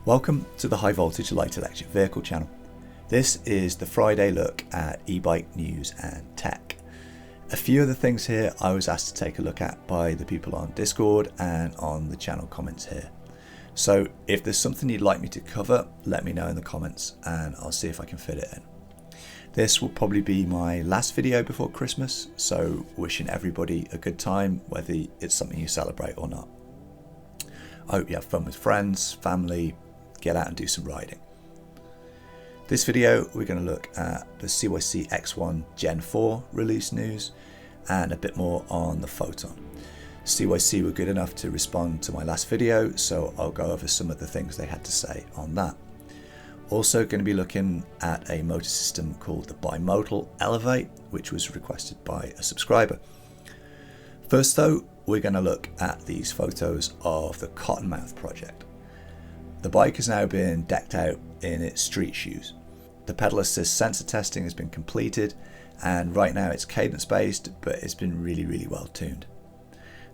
Welcome to the High Voltage Light Electric Vehicle channel. This is the Friday look at e-bike news and tech. A few of the things here I was asked to take a look at by the people on Discord and on the channel comments here. So if there's something you'd like me to cover, let me know in the comments and I'll see if I can fit it in. This will probably be my last video before Christmas, so wishing everybody a good time, whether it's something you celebrate or not. I hope you have fun with friends, family, get out and do some riding. This video we're going to look at the CYC X1 Gen 4 release news and a bit more on the Photon. CYC were good enough to respond to my last video, so I'll go over some of the things they had to say on that. Also going to be looking at a motor system called the Bimotal Elevate, which was requested by a subscriber. First though, we're going to look at these photos of the Cottonmouth project. The bike has now been decked out in its street shoes. The pedal assist sensor testing has been completed and right now it's cadence based, but it's been really well tuned.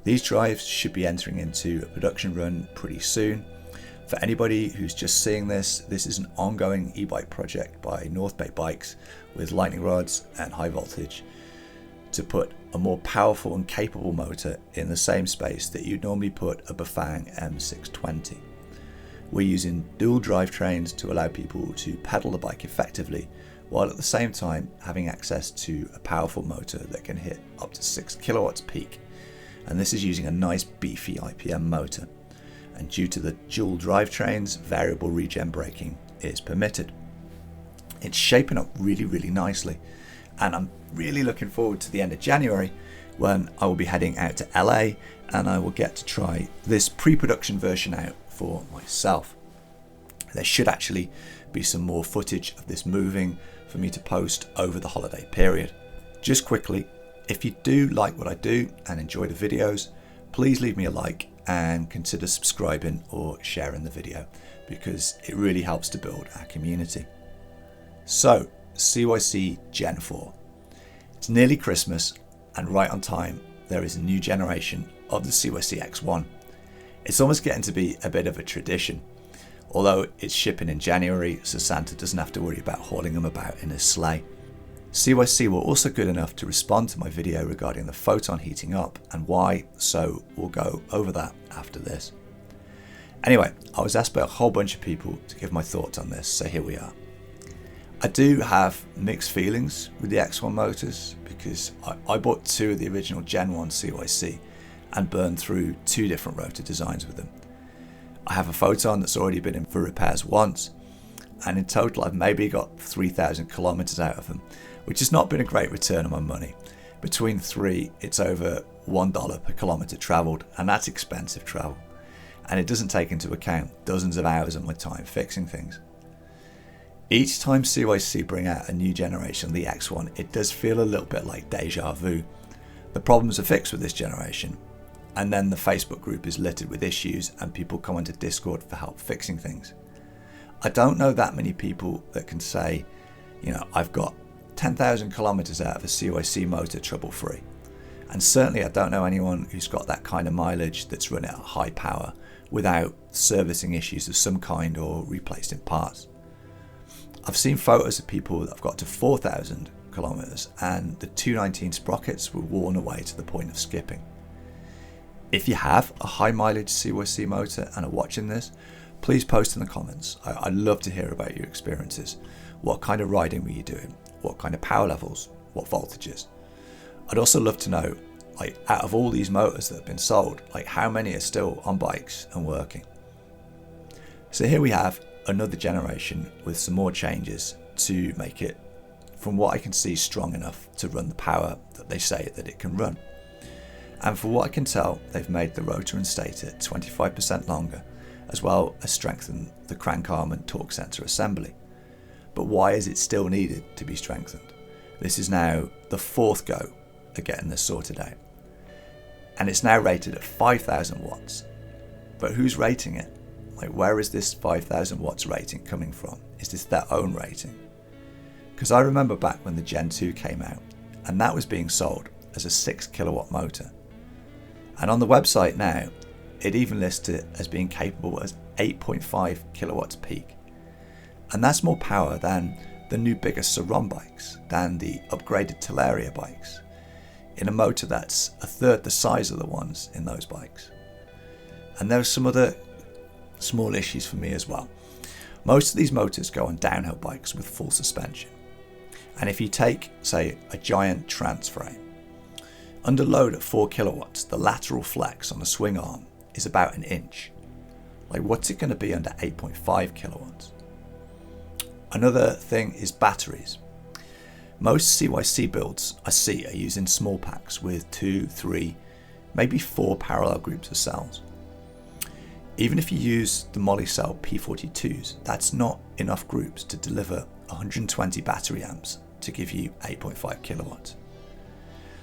These drives should be entering into a production run pretty soon. For anybody who's just seeing this, this is an ongoing e-bike project by North Bay Bikes with lightning rods and high voltage to put a more powerful and capable motor in the same space that you'd normally put a Bafang M620. We're using dual drivetrains to allow people to pedal the bike effectively, while at the same time having access to a powerful motor that can hit up to 6 kilowatts peak. And this is using a nice beefy IPM motor. And due to the dual drivetrains, variable regen braking is permitted. It's shaping up really nicely, and I'm really looking forward to the end of January when I will be heading out to LA and I will get to try this pre-production version out for myself. There should actually be some more footage of this moving for me to post over the holiday period. Just quickly, if you do like what I do and enjoy the videos, please leave me a like and consider subscribing or sharing the video because it really helps to build our community. So, CYC Gen 4. It's nearly Christmas and right on time there is a new generation of the CYC X1. It's almost getting to be a bit of a tradition, although it's shipping in January so Santa doesn't have to worry about hauling them about in his sleigh. CYC were also good enough to respond to my video regarding the Photon heating up and why, so we'll go over that after this. Anyway, I was asked by a whole bunch of people to give my thoughts on this, so here we are. I do have mixed feelings with the X1 motors because I bought two of the original Gen 1 CYC and burned through two different rotor designs with them. I have a Photon that's already been in for repairs once, and in total I've maybe got 3,000 kilometers out of them, which has not been a great return on my money. Between three, it's over $1 per kilometer traveled, and that's expensive travel. And it doesn't take into account dozens of hours of my time fixing things. Each time CYC bring out a new generation of the X1, it does feel a little bit like deja vu. The problems are fixed with this generation, and then the Facebook group is littered with issues and people come onto Discord for help fixing things. I don't know that many people that can say, I've got 10,000 kilometers out of a CYC motor trouble free. And certainly I don't know anyone who's got that kind of mileage that's run at high power without servicing issues of some kind or replacing parts. I've seen photos of people that have got to 4,000 kilometers and the 219 sprockets were worn away to the point of skipping. If you have a high mileage CYC motor and are watching this, please post in the comments. I'd love to hear about your experiences. What kind of riding were you doing? What kind of power levels? What voltages? I'd also love to know, out of all these motors that have been sold, how many are still on bikes and working? So here we have another generation with some more changes to make it, from what I can see, strong enough to run the power that they say that it can run. And for what I can tell, they've made the rotor and stator 25% longer, as well as strengthened the crank arm and torque sensor assembly. But why is it still needed to be strengthened? This is now the fourth go at getting this sorted out. And it's now rated at 5,000 watts. But who's rating it? Where is this 5,000 watts rating coming from? Is this their own rating? Because I remember back when the Gen 2 came out, and that was being sold as a 6 kilowatt motor. And on the website now, it even lists it as being capable 8.5 kilowatts peak. And that's more power than the new bigger Saron bikes, than the upgraded Teleria bikes, in a motor that's a third the size of the ones in those bikes. And there are some other small issues for me as well. Most of these motors go on downhill bikes with full suspension. And if you take, say, a giant trans frame, under load at 4 kilowatts, the lateral flex on the swing arm is about an inch. Like, what's it going to be under 8.5 kilowatts? Another thing is batteries. Most CYC builds I see are using small packs with 2, 3, maybe 4 parallel groups of cells. Even if you use the Molicel P42s, that's not enough groups to deliver 120 battery amps to give you 8.5 kilowatts.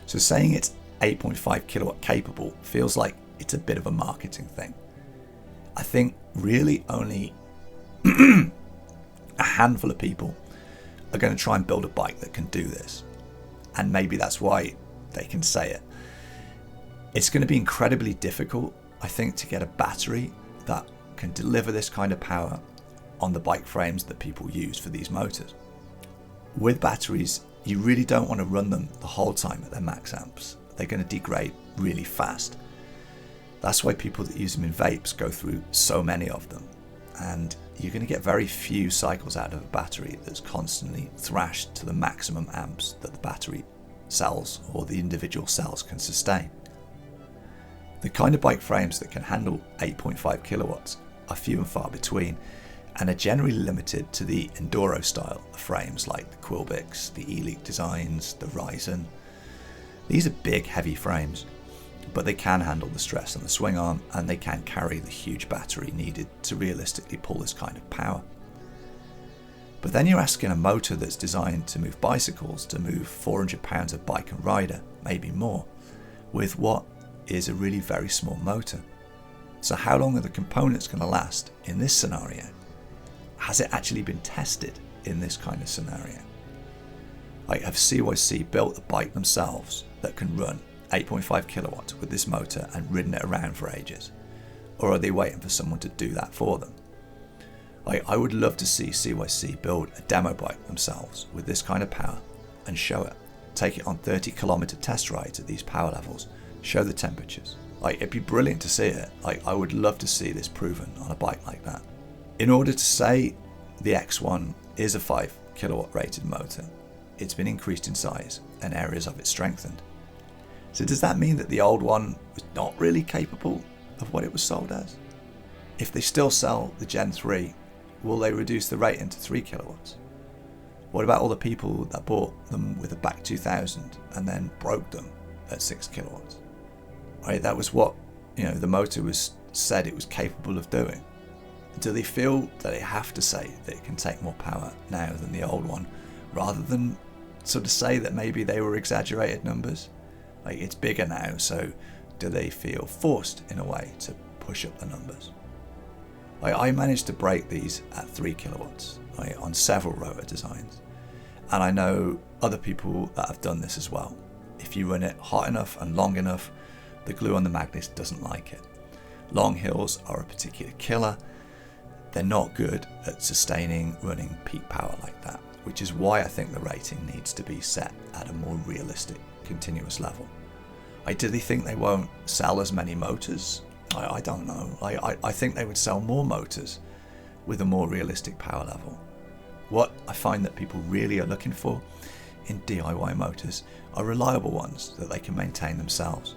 So saying it's 8.5 kilowatt capable feels like it's a bit of a marketing thing. I think really only a handful of people are going to try and build a bike that can do this. And maybe that's why they can say it. It's going to be incredibly difficult, I think, to get a battery that can deliver this kind of power on the bike frames that people use for these motors. With batteries, you really don't want to run them the whole time at their max amps. They're going to degrade really fast. That's why people that use them in vapes go through so many of them. And you're going to get very few cycles out of a battery that's constantly thrashed to the maximum amps that the battery cells or the individual cells can sustain. The kind of bike frames that can handle 8.5 kilowatts are few and far between, and are generally limited to the enduro style of frames like the Quilbix, the Elite designs, the Ryzen. These are big, heavy frames, but they can handle the stress on the swing arm, and they can carry the huge battery needed to realistically pull this kind of power. But then you're asking a motor that's designed to move bicycles to move 400 pounds of bike and rider, maybe more, with what is a really very small motor. So how long are the components going to last in this scenario? Has it actually been tested in this kind of scenario? Like, have CYC built a bike themselves that can run 8.5 kilowatts with this motor and ridden it around for ages? Or are they waiting for someone to do that for them? Like, I would love to see CYC build a demo bike themselves with this kind of power and show it. Take it on 30-kilometer test rides at these power levels. Show the temperatures. Like, it'd be brilliant to see it. Like, I would love to see this proven on a bike like that. In order to say the X1 is a 5 kilowatt rated motor, it's been increased in size and areas of it strengthened. So does that mean that the old one was not really capable of what it was sold as? If they still sell the Gen 3, will they reduce the rating to 3 kilowatts? What about all the people that bought them with a BAC 2000 and then broke them at 6 kilowatts? Right, that was what, the motor was said it was capable of doing. Do they feel that they have to say that it can take more power now than the old one, rather than sort of say that maybe they were exaggerated numbers? Like, it's bigger now, so do they feel forced in a way to push up the numbers? Like, I managed to break these at 3 kilowatts on several rotor designs, and I know other people that have done this as well. If you run it hot enough and long enough, the glue on the magnet doesn't like it. Long hills are a particular killer. They're not good at sustaining running peak power like that, which is why I think the rating needs to be set at a more realistic, continuous level. Do they think they won't sell as many motors? I don't know. I think they would sell more motors with a more realistic power level. What I find that people really are looking for in DIY motors are reliable ones that they can maintain themselves.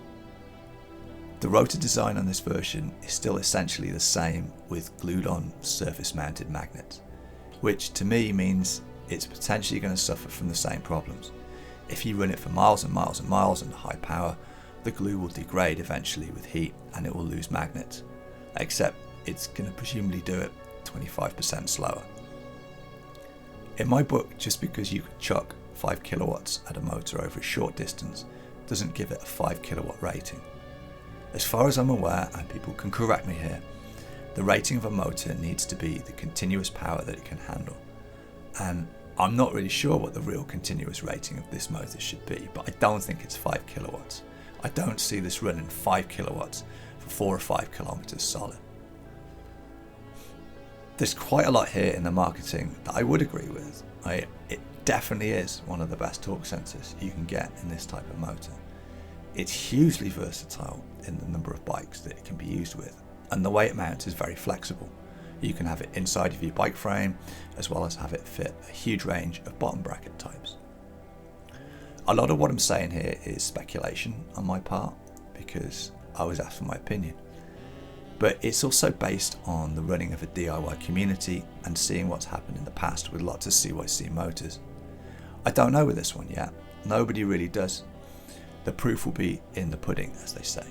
The rotor design on this version is still essentially the same with glued on surface mounted magnets, which to me means it's potentially going to suffer from the same problems. If you run it for miles and miles and miles under high power, the glue will degrade eventually with heat and it will lose magnets, except it's going to presumably do it 25% slower. In my book, just because you could chuck 5 kilowatts at a motor over a short distance doesn't give it a 5 kilowatt rating. As far as I'm aware, and people can correct me here, the rating of a motor needs to be the continuous power that it can handle. And I'm not really sure what the real continuous rating of this motor should be, but I don't think it's 5 kilowatts. I don't see this running 5 kilowatts for 4 or 5 kilometers solid. There's quite a lot here in the marketing that I would agree with. It definitely is one of the best torque sensors you can get in this type of motor. It's hugely versatile in the number of bikes that it can be used with, and the way it mounts is very flexible. You can have it inside of your bike frame, as well as have it fit a huge range of bottom bracket types. A lot of what I'm saying here is speculation on my part, because I was asked for my opinion. But it's also based on the running of a DIY community and seeing what's happened in the past with lots of CYC motors. I don't know with this one yet. Nobody really does. The proof will be in the pudding, as they say.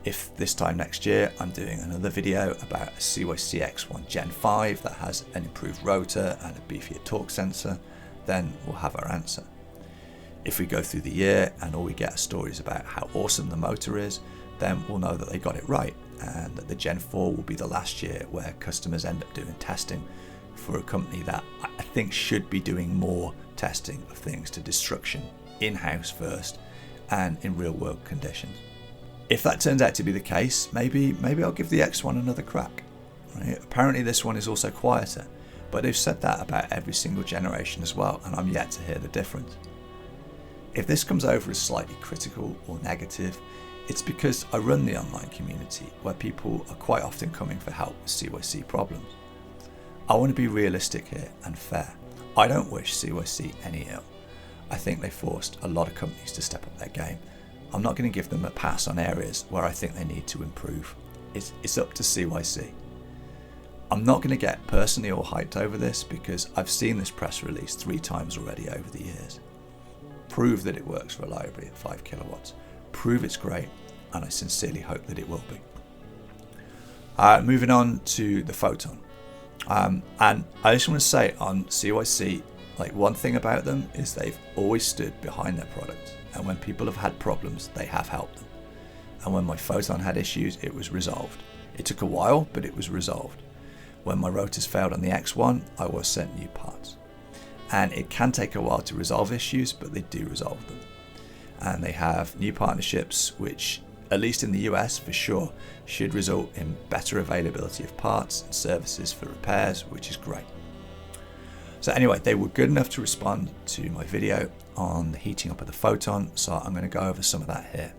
If this time next year I'm doing another video about a CYC X1 Gen 5 that has an improved rotor and a beefier torque sensor, then we'll have our answer. If we go through the year and all we get are stories about how awesome the motor is, then we'll know that they got it right, and that the Gen 4 will be the last year where customers end up doing testing for a company that I think should be doing more testing of things to destruction in-house first and in real world conditions. If that turns out to be the case, maybe I'll give the X1 another crack. Right? Apparently this one is also quieter, but they've said that about every single generation as well, and I'm yet to hear the difference. If this comes over as slightly critical or negative, it's because I run the online community where people are quite often coming for help with CYC problems. I want to be realistic here and fair. I don't wish CYC any ill. I think they forced a lot of companies to step up their game. I'm not going to give them a pass on areas where I think they need to improve. It's up to CYC. I'm not going to get personally all hyped over this because I've seen this press release 3 times already over the years. Prove that it works reliably at 5 kilowatts. Prove it's great, and I sincerely hope that it will be. Moving on to the Photon. And I just want to say on CYC, like, one thing about them is they've always stood behind their products, and when people have had problems, they have helped them. And when my Photon had issues, it was resolved. It took a while, but it was resolved. When my rotors failed on the X1, I was sent new parts. And it can take a while to resolve issues, but they do resolve them. And they have new partnerships which, at least in the US for sure, should result in better availability of parts and services for repairs, which is great. So anyway, they were good enough to respond to my video on the heating up of the Photon, so I'm going to go over some of that here.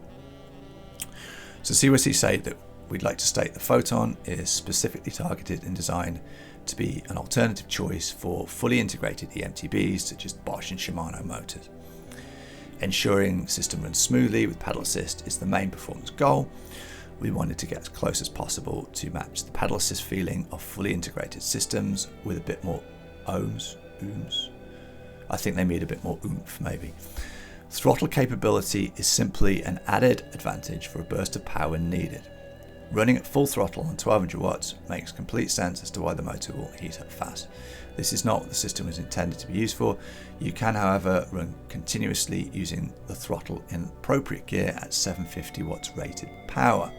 So CYC say that we'd like to state the Photon is specifically targeted and designed to be an alternative choice for fully integrated EMTBs such as Bosch and Shimano motors. Ensuring the system runs smoothly with pedal assist is the main performance goal. We wanted to get as close as possible to match the pedal assist feeling of fully integrated systems with a bit more ohms. I think they need a bit more oomph maybe. Throttle capability is simply an added advantage for a burst of power needed. Running at full throttle on 1200 watts makes complete sense as to why the motor will heat up fast. This is not what the system was intended to be used for. You can, however, run continuously using the throttle in appropriate gear at 750 watts rated power.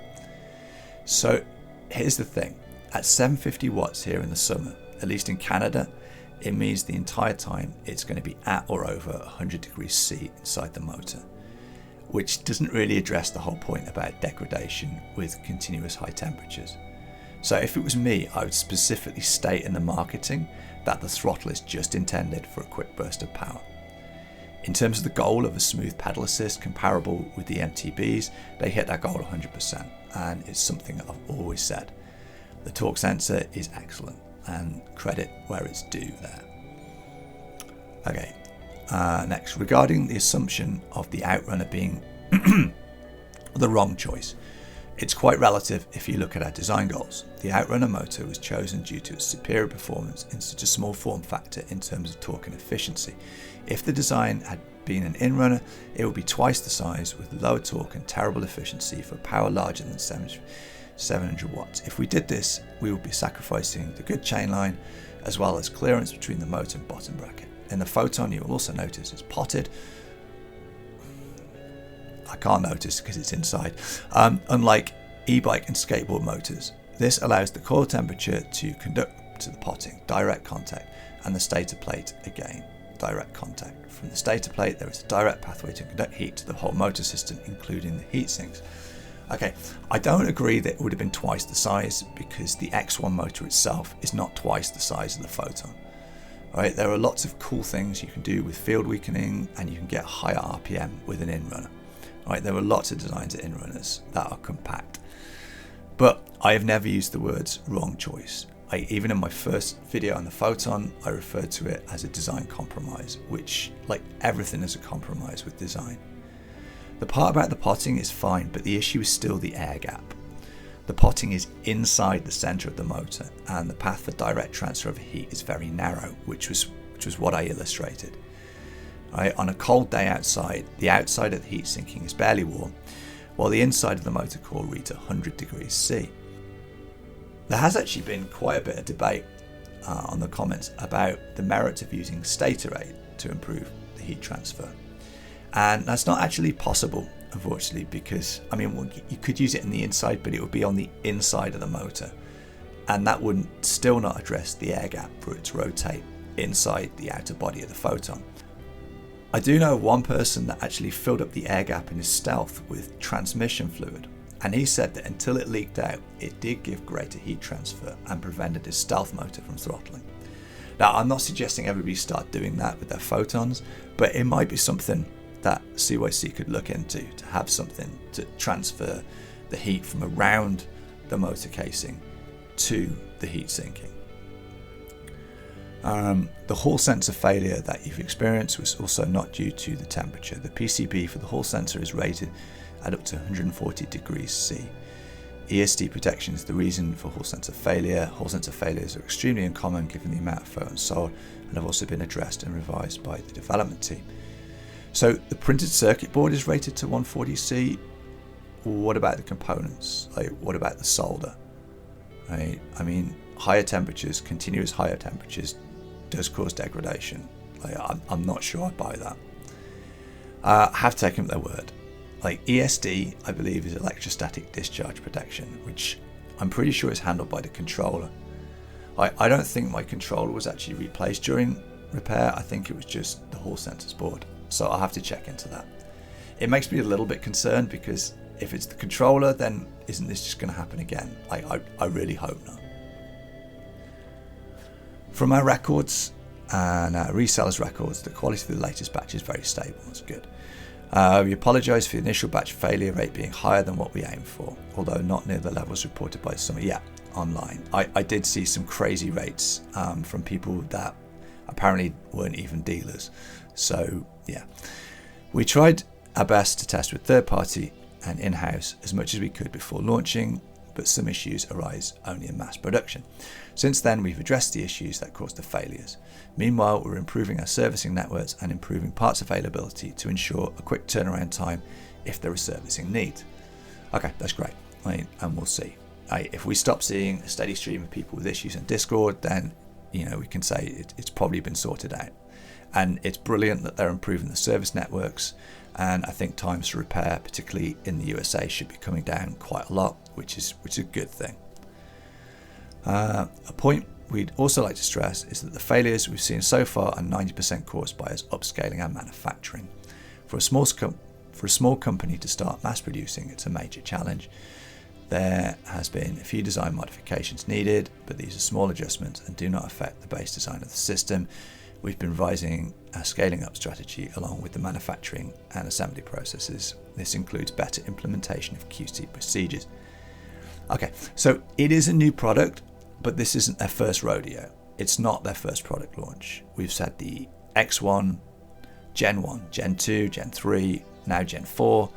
So here's the thing, at 750 watts here in the summer, at least in Canada, it means the entire time it's going to be at or over 100 degrees C inside the motor, which doesn't really address the whole point about degradation with continuous high temperatures. So if it was me, I would specifically state in the marketing that the throttle is just intended for a quick burst of power. In terms of the goal of a smooth pedal assist comparable with the MTBs, they hit that goal 100%, and it's something that I've always said. The torque sensor is excellent, and credit where it's due there. Okay, next, regarding the assumption of the Outrunner being the wrong choice, it's quite relative if you look at our design goals. The Outrunner motor was chosen due to its superior performance in such a small form factor in terms of torque and efficiency. If the design had been an Inrunner, it would be twice the size with lower torque and terrible efficiency for power larger than 700 watts. If we did this, we would be sacrificing the good chain line as well as clearance between the motor and bottom bracket. In the Photon, you will also notice it's potted. I can't notice because it's inside. Unlike e-bike and skateboard motors, this allows the coil temperature to conduct to the potting, direct contact, and the stator plate again, direct contact. From the stator plate, there is a direct pathway to conduct heat to the whole motor system, including the heat sinks. Okay, I don't agree that it would have been twice the size, because the X1 motor itself is not twice the size of the Photon. Right, there are lots of cool things you can do with field weakening, and you can get higher RPM with an in-runner. Right, there are lots of designs of in-runners that are compact. But I have never used the words wrong choice. Even in my first video on the Photon, I referred to it as a design compromise, which, like everything, is a compromise with design. The part about the potting is fine, but the issue is still the air gap. The potting is inside the center of the motor, and the path for direct transfer of heat is very narrow, which was what I illustrated. Right, on a cold day outside, the outside of the heat sinking is barely warm, while the inside of the motor core reads 100 degrees C. There has actually been quite a bit of debate on the comments about the merits of using stator rate to improve the heat transfer. And that's not actually possible, unfortunately, because, I mean, you could use it in the inside, but it would be on the inside of the motor. And that wouldn't still not address the air gap for it to rotate inside the outer body of the Photon. I do know one person that actually filled up the air gap in his Stealth with transmission fluid. And he said that until it leaked out, it did give greater heat transfer and prevented his Stealth motor from throttling. Now, I'm not suggesting everybody start doing that with their Photons, but it might be something that CYC could look into, to have something to transfer the heat from around the motor casing to the heat sinking. The Hall sensor failure that you've experienced was also not due to the temperature. The PCB for the Hall sensor is rated at up to 140 degrees C. ESD protection is the reason for Hall sensor failure. Hall sensor failures are extremely uncommon given the amount of photons sold, and have also been addressed and revised by the development team. So the printed circuit board is rated to 140C. What about the components? Like, what about the solder? Right? I mean, higher temperatures, continuous higher temperatures, does cause degradation. Like, I'm not sure I buy that. I have taken their word. Like, ESD, I believe, is electrostatic discharge protection, which I'm pretty sure is handled by the controller. I don't think my controller was actually replaced during repair. I think it was just the Hall sensors board. So I'll have to check into that. It makes me a little bit concerned, because if it's the controller, then isn't this just going to happen again? I really hope not. From our records and our resellers' records, the quality of the latest batch is very stable. That's good. We apologise for the initial batch failure rate being higher than what we aimed for, although not near the levels reported by some. Yeah, online. I did see some crazy rates from people that apparently weren't even dealers. So yeah, we tried our best to test with third party and in-house as much as we could before launching, but some issues arise only in mass production. Since then, we've addressed the issues that caused the failures. Meanwhile, we're improving our servicing networks and improving parts availability to ensure a quick turnaround time if there is servicing needs. Okay, that's great. And we'll see. If we stop seeing a steady stream of people with issues in Discord, then we can say it's probably been sorted out. And it's brilliant that they're improving the service networks, and I think times to repair, particularly in the USA, should be coming down quite a lot, which is a good thing. A point we'd also like to stress is that the failures we've seen so far are 90% caused by us upscaling our manufacturing. For a small company to start mass producing, it's a major challenge. There has been a few design modifications needed, but these are small adjustments and do not affect the base design of the system. We've been revising our scaling up strategy along with the manufacturing and assembly processes. This includes better implementation of QC procedures. Okay, so it is a new product, but this isn't their first rodeo. It's not their first product launch. We've said the X1, Gen 1, Gen 2, Gen 3, now Gen 4,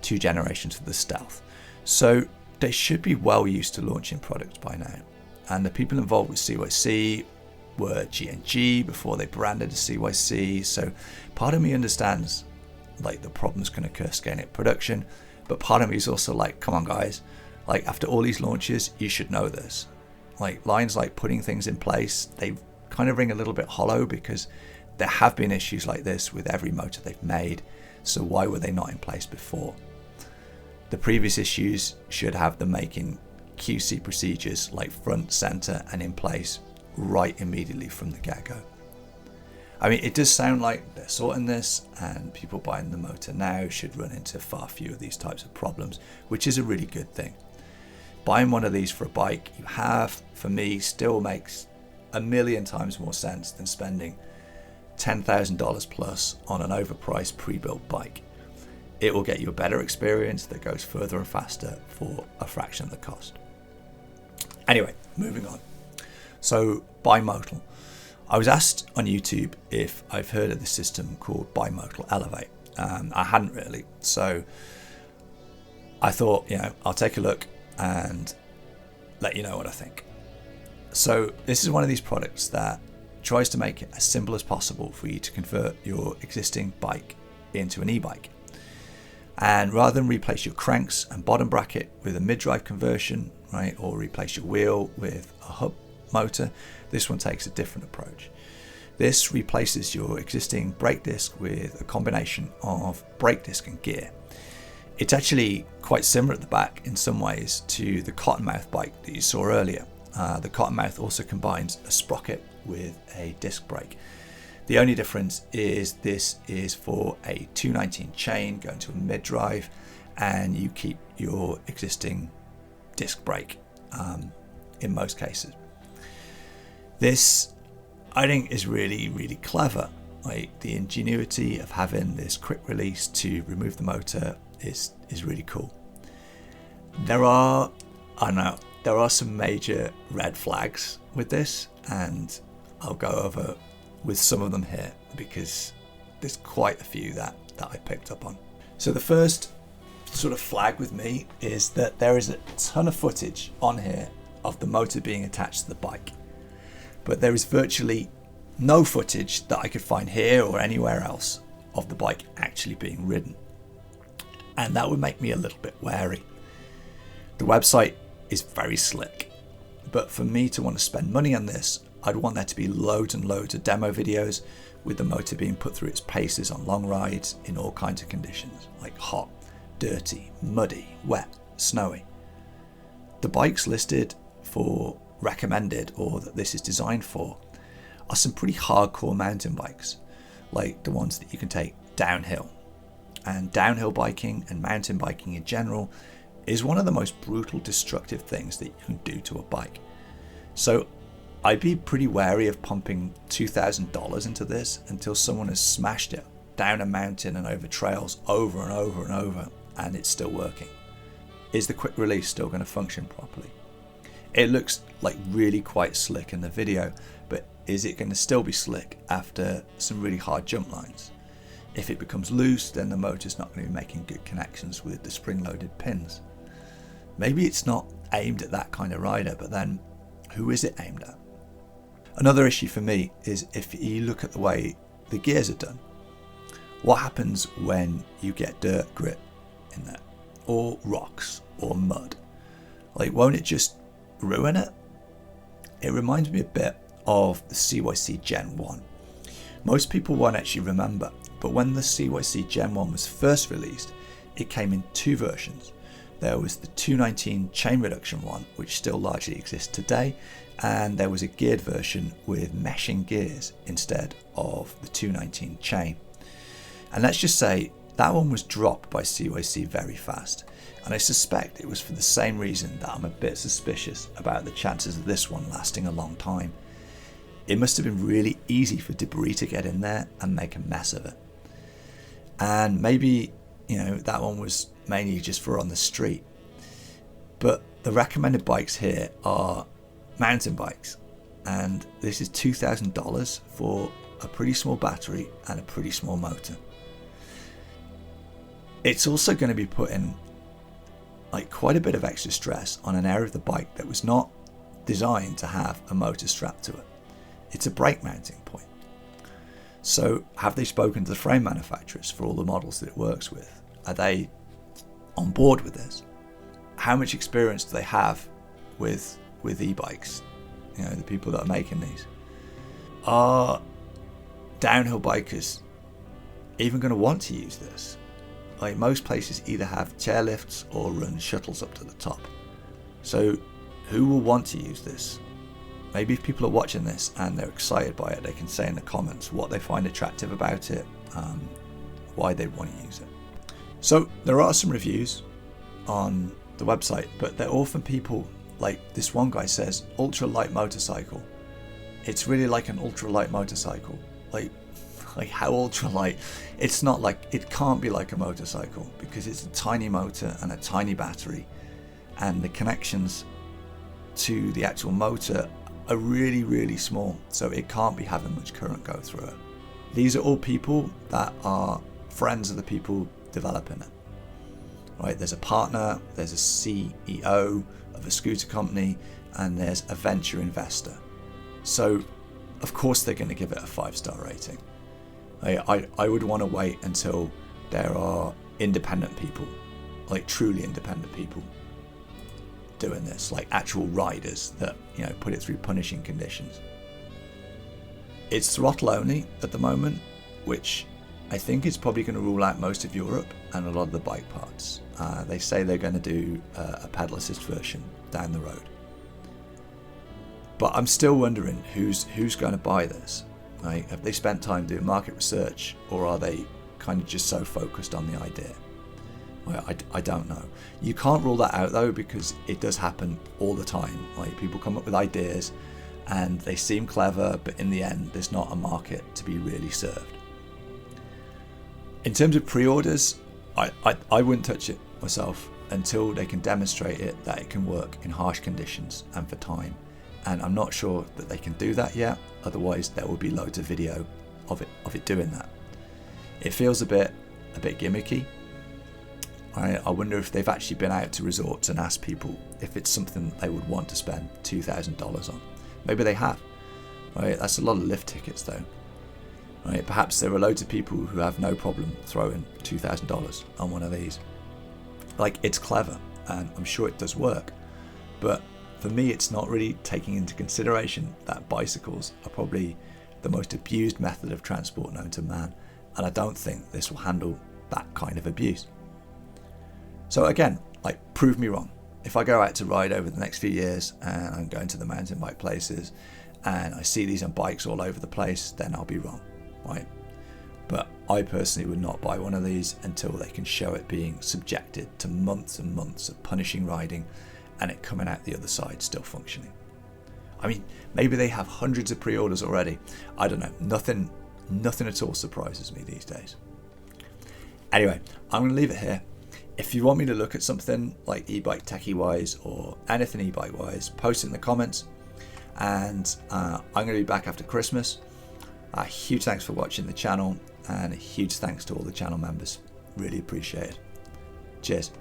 2 generations of the Stealth. So they should be well used to launching products by now. And the people involved with CYC were G&G before they branded as CYC. So part of me understands the problems can occur scaling up production, but part of me is also like, come on guys, after all these launches, you should know this. Lines like putting things in place, they kind of ring a little bit hollow, because there have been issues like this with every motor they've made. So why were they not in place before? The previous issues should have them making QC procedures front, center, and in place right immediately from the get-go. I mean, it does sound like they're sorting this, and people buying the motor now should run into far fewer of these types of problems, which is a really good thing. Buying one of these for a bike you have, for me, still makes a million times more sense than spending $10,000 plus on an overpriced pre-built bike. It will get you a better experience that goes further and faster for a fraction of the cost. Anyway, moving on. So, Bimotal. I was asked on YouTube if I've heard of this system called Bimotal Elevate. I hadn't really, so I thought, I'll take a look and let you know what I think. So this is one of these products that tries to make it as simple as possible for you to convert your existing bike into an e-bike. And rather than replace your cranks and bottom bracket with a mid-drive conversion, right, or replace your wheel with a hub motor, this one takes a different approach. This replaces your existing brake disc with a combination of brake disc and gear. It's actually quite similar at the back in some ways to the Cottonmouth bike that you saw earlier. The Cottonmouth also combines a sprocket with a disc brake. The only difference is this is for a 219 chain going to a mid-drive, and you keep your existing disc brake in most cases. This, I think, is really, really clever. Like, the ingenuity of having this quick release to remove the motor is really cool. There are some major red flags with this, and I'll go over with some of them here because there's quite a few that I picked up on. So the first sort of flag with me is that there is a ton of footage on here of the motor being attached to the bike, but there is virtually no footage that I could find here or anywhere else of the bike actually being ridden, and that would make me a little bit wary. The website is very slick, but for me to want to spend money on this, I'd want there to be loads and loads of demo videos with the motor being put through its paces on long rides in all kinds of conditions, like hot, dirty, muddy, wet, snowy. The bikes listed for recommended, or that this is designed for, are some pretty hardcore mountain bikes, like the ones that you can take downhill. And downhill biking and mountain biking in general is one of the most brutal, destructive things that you can do to a bike. So I'd be pretty wary of pumping $2,000 into this until someone has smashed it down a mountain and over trails over and over and over, and it's still working. Is the quick release still going to function properly? It looks like really quite slick in the video, but is it going to still be slick after some really hard jump lines? If it becomes loose, then the motor's not going to be making good connections with the spring-loaded pins. Maybe it's not aimed at that kind of rider, but then who is it aimed at? Another issue for me is if you look at the way the gears are done. What happens when you get dirt, grit in there, or rocks, or mud? Like, won't it just ruin it? It reminds me a bit of the CYC Gen 1. Most people won't actually remember, but when the CYC Gen 1 was first released, it came in two versions. There was the 219 chain reduction one, which still largely exists today, and there was a geared version with meshing gears instead of the 219 chain. And let's just say that one was dropped by CYC very fast, and I suspect it was for the same reason that I'm a bit suspicious about the chances of this one lasting a long time. It must have been really easy for debris to get in there and make a mess of it. And maybe, that one was mainly just for on the street. But the recommended bikes here are mountain bikes, and this is $2,000 for a pretty small battery and a pretty small motor. It's also going to be putting quite a bit of extra stress on an area of the bike that was not designed to have a motor strapped to it. It's a brake mounting point. So have they spoken to the frame manufacturers for all the models that it works with? Are they on board with this? How much experience do they have with e-bikes? The people that are making these. Are downhill bikers even going to want to use this? Like, most places either have chairlifts or run shuttles up to the top. So who will want to use this? maybe if people are watching this and they're excited by it, they can say in the comments what they find attractive about it, why they want to use it. So there are some reviews on the website, but they're all from people like this one guy says, ultra light motorcycle. It's really like an ultra light motorcycle. Like how ultra light? It's not like, it can't be like a motorcycle because it's a tiny motor and a tiny battery, and the connections to the actual motor are really, really small, so it can't be having much current go through it. These are all people that are friends of the people developing it. Right? There's a partner, there's a CEO of a scooter company, and there's a venture investor. So of course they're going to give it a 5-star rating. I would want to wait until there are independent people, like truly independent people doing this, like actual riders that, you know, put it through punishing conditions. It's throttle only at the moment, which I think is probably going to rule out most of Europe and a lot of the bike parts. They say they're going to do a pedal assist version down the road. But I'm still wondering who's going to buy this. Right? Have they spent time doing market research, or are they kind of just so focused on the idea? Well, I don't know. You can't rule that out though, because it does happen all the time. Like, people come up with ideas and they seem clever, but in the end there's not a market to be really served. In terms of pre-orders, I wouldn't touch it myself until they can demonstrate it that it can work in harsh conditions and for time. And I'm not sure that they can do that yet. Otherwise, there will be loads of video of it doing that. It feels a bit gimmicky. I wonder if they've actually been out to resorts and asked people if it's something they would want to spend $2,000 on. Maybe they have. Right? That's a lot of lift tickets though. Right? Perhaps there are loads of people who have no problem throwing $2,000 on one of these. Like, it's clever and I'm sure it does work, but for me it's not really taking into consideration that bicycles are probably the most abused method of transport known to man, and I don't think this will handle that kind of abuse. So again, like, prove me wrong. If I go out to ride over the next few years and I'm going to the mountain bike places and I see these on bikes all over the place, then I'll be wrong, right? But I personally would not buy one of these until they can show it being subjected to months and months of punishing riding and it coming out the other side still functioning. I mean, maybe they have hundreds of pre-orders already. I don't know. Nothing at all surprises me these days. Anyway, I'm going to leave it here. If you want me to look at something like e-bike techie wise or anything e-bike wise, post it in the comments. And I'm going to be back after Christmas. Huge thanks for watching the channel, and a huge thanks to all the channel members. Really appreciate it. Cheers.